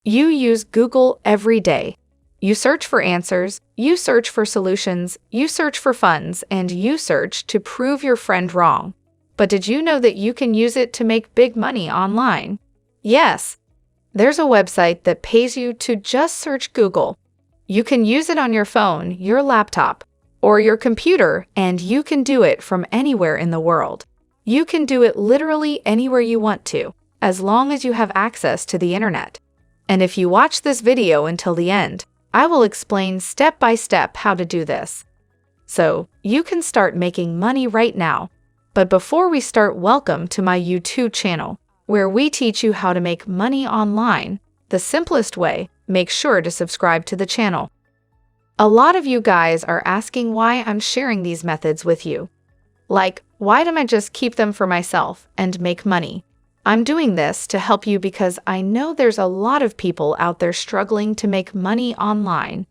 You use Google every day. You search for answers, you search for solutions, you search for funds, and you search to prove your friend wrong. But did you know that you can use it to make big money online? Yes. There's a website that pays you to just search Google. You can use it on your phone, your laptop, or your computer, and you can do it from anywhere in the world. You can do it literally anywhere you want to, as long as you have access to the internet. And if you watch this video until the end, I will explain step by step how to do this. So, you can start making money right now. But before we start, welcome to my YouTube channel, where we teach you how to make money online. The simplest way, make sure to subscribe to the channel. A lot of you guys are asking why I'm sharing these methods with you. Like, why don't I just keep them for myself and make money? I'm doing this to help you because I know there's a lot of people out there struggling to make money online.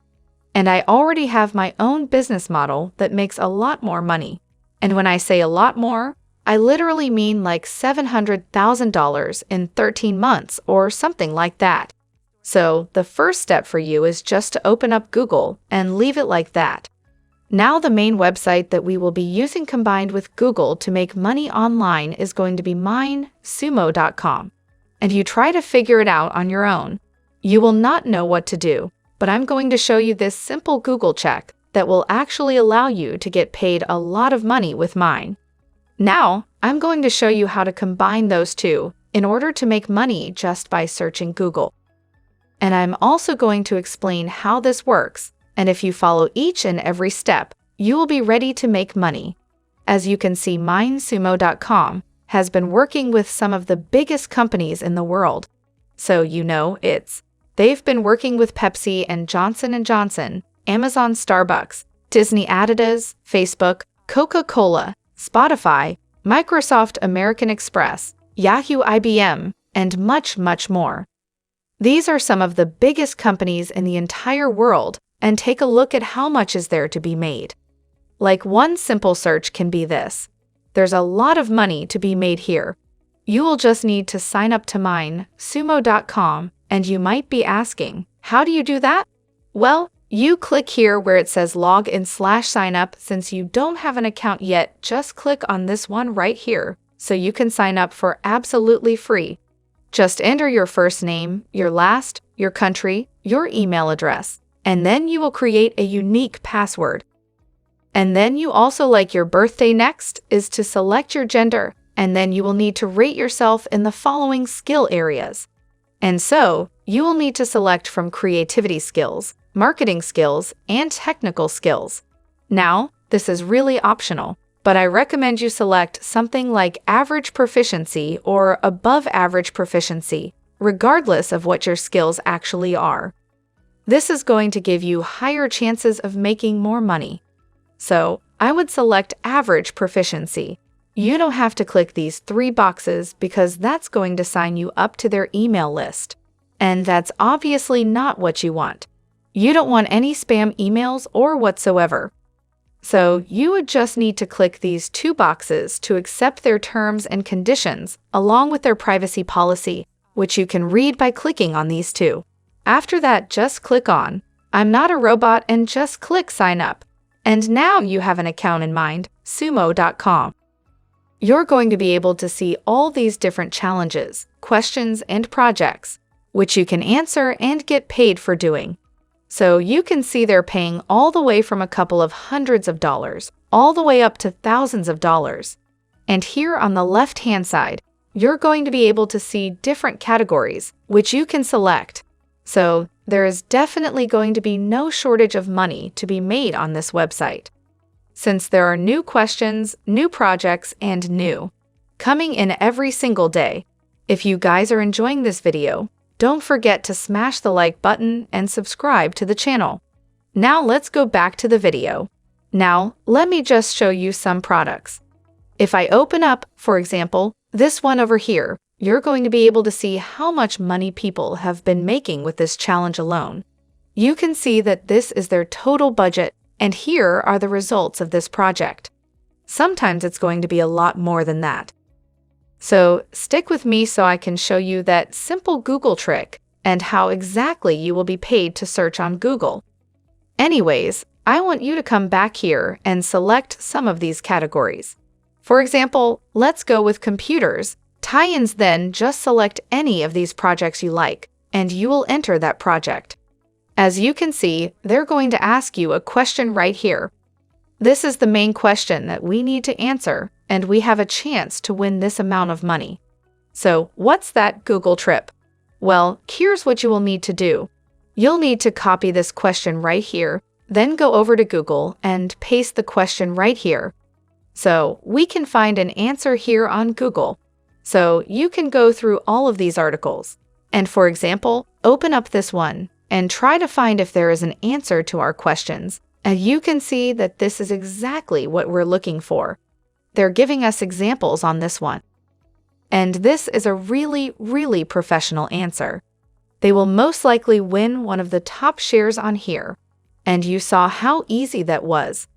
And I already have my own business model that makes a lot more money. And when I say a lot more, I literally mean like $700,000 in 13 months or something like that. So the first step for you is just to open up Google and leave it like that. Now the main website that we will be using combined with Google to make money online is going to be minesumo.com. And you try to figure it out on your own. You will not know what to do, but I'm going to show you this simple Google check that will actually allow you to get paid a lot of money with mine. Now, I'm going to show you how to combine those two in order to make money just by searching Google. And I'm also going to explain how this works. And if you follow each and every step, you will be ready to make money. As you can see, minesumo.com has been working with some of the biggest companies in the world. So they've been working with Pepsi and Johnson & Johnson, Amazon, Starbucks, Disney, Adidas, Facebook, Coca-Cola, Spotify, Microsoft, American Express, Yahoo, IBM, and much, much more. These are some of the biggest companies in the entire world. And take a look at how much is there to be made. Like one simple search can be this. There's a lot of money to be made here. You will just need to sign up to minesumo.com, and you might be asking, how do you do that? Well, you click here where it says login/sign up. Since you don't have an account yet, just click on this one right here so you can sign up for absolutely free. Just enter your first name, your last, your country, your email address. And then you will create a unique password. And then you also like your birthday. Next is to select your gender, and then you will need to rate yourself in the following skill areas. And so, you will need to select from creativity skills, marketing skills, and technical skills. Now, this is really optional, but I recommend you select something like average proficiency or above average proficiency, regardless of what your skills actually are. This is going to give you higher chances of making more money. So, I would select average proficiency. You don't have to click these 3 boxes because that's going to sign you up to their email list. And that's obviously not what you want. You don't want any spam emails or whatsoever. So, you would just need to click these 2 boxes to accept their terms and conditions along with their privacy policy, which you can read by clicking on these 2. After that, just click on I'm not a robot and just click sign up. And now you have an account in minesumo.com. You're going to be able to see all these different challenges, questions, and projects, which you can answer and get paid for doing. So you can see they're paying all the way from a couple of hundreds of dollars, all the way up to thousands of dollars. And here on the left-hand side, you're going to be able to see different categories, which you can select. So, there is definitely going to be no shortage of money to be made on this website. Since there are new questions, new projects, and new coming in every single day. If you guys are enjoying this video, don't forget to smash the like button and subscribe to the channel. Now let's go back to the video. Now, let me just show you some products. If I open up, for example, this one over here, you're going to be able to see how much money people have been making with this challenge alone. You can see that this is their total budget, and here are the results of this project. Sometimes it's going to be a lot more than that. So stick with me so I can show you that simple Google trick and how exactly you will be paid to search on Google. Anyways, I want you to come back here and select some of these categories. For example, let's go with computers. Tie-ins, then just select any of these projects you like, and you will enter that project. As you can see, they're going to ask you a question right here. This is the main question that we need to answer, and we have a chance to win this amount of money. So, what's that Google trip? Well, here's what you will need to do. You'll need to copy this question right here, then go over to Google and paste the question right here. So, we can find an answer here on Google. So, you can go through all of these articles. And for example, open up this one and try to find if there is an answer to our questions. And you can see that this is exactly what we're looking for. They're giving us examples on this one. And this is a really, really professional answer. They will most likely win one of the top shares on here. And you saw how easy that was.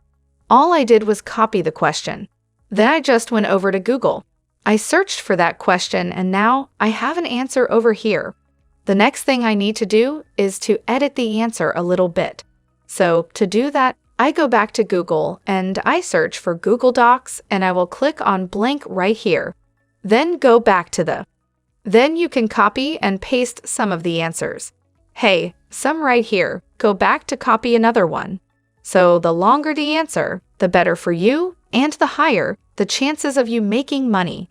All I did was copy the question. Then I just went over to Google. I searched for that question, and now I have an answer over here. The next thing I need to do is to edit the answer a little bit. So to do that, I go back to Google and I search for Google Docs, and I will click on blank right here. Then go back to Then you can copy and paste some of the answers. Hey, some right here. Go back to copy another one. So the longer the answer, the better for you, and the higher the chances of you making money.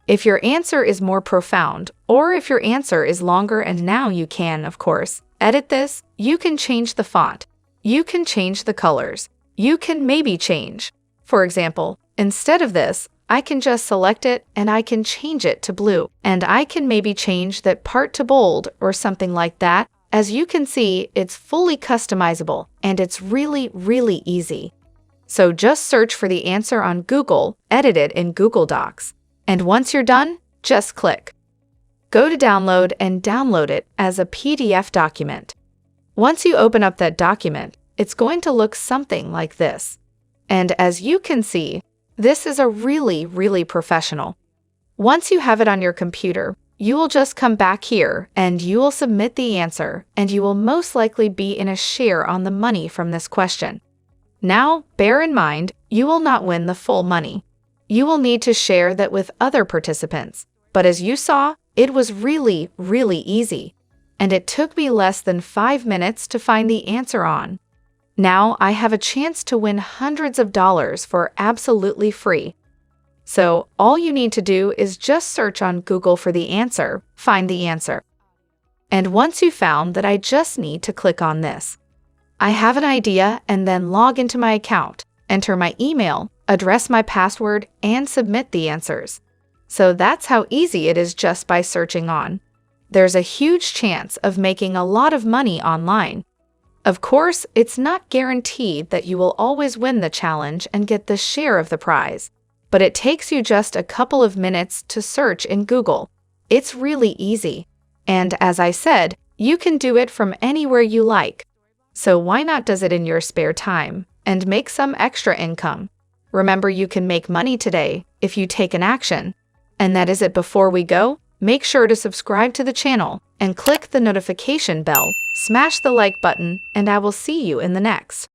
If your answer is more profound, or if your answer is longer, and now you can, of course, edit this, you can change the font. You can change the colors. You can maybe change. For example, instead of this, I can just select it and I can change it to blue. And I can maybe change that part to bold or something like that. As you can see, it's fully customizable and it's really, really easy. So just search for the answer on Google, edit it in Google Docs. And once you're done, just click. Go to download and download it as a PDF document. Once you open up that document, it's going to look something like this. And as you can see, this is a really, really professional. Once you have it on your computer, you will just come back here and you will submit the answer, and you will most likely be in a share on the money from this question. Now, bear in mind, you will not win the full money. You will need to share that with other participants. But as you saw, it was really, really easy. And it took me less than 5 minutes to find the answer on. Now I have a chance to win hundreds of dollars for absolutely free. So all you need to do is just search on Google for the answer, find the answer. And once you found that, I just need to click on this. I have an idea, and then log into my account, enter my email, address my password, and submit the answers. So that's how easy it is just by searching on. There's a huge chance of making a lot of money online. Of course, it's not guaranteed that you will always win the challenge and get the share of the prize, but it takes you just a couple of minutes to search in Google. It's really easy. And as I said, you can do it from anywhere you like. So why not do it in your spare time and make some extra income? Remember, you can make money today if you take an action. And that is it. Before we go, make sure to subscribe to the channel and click the notification bell, smash the like button, and I will see you in the next.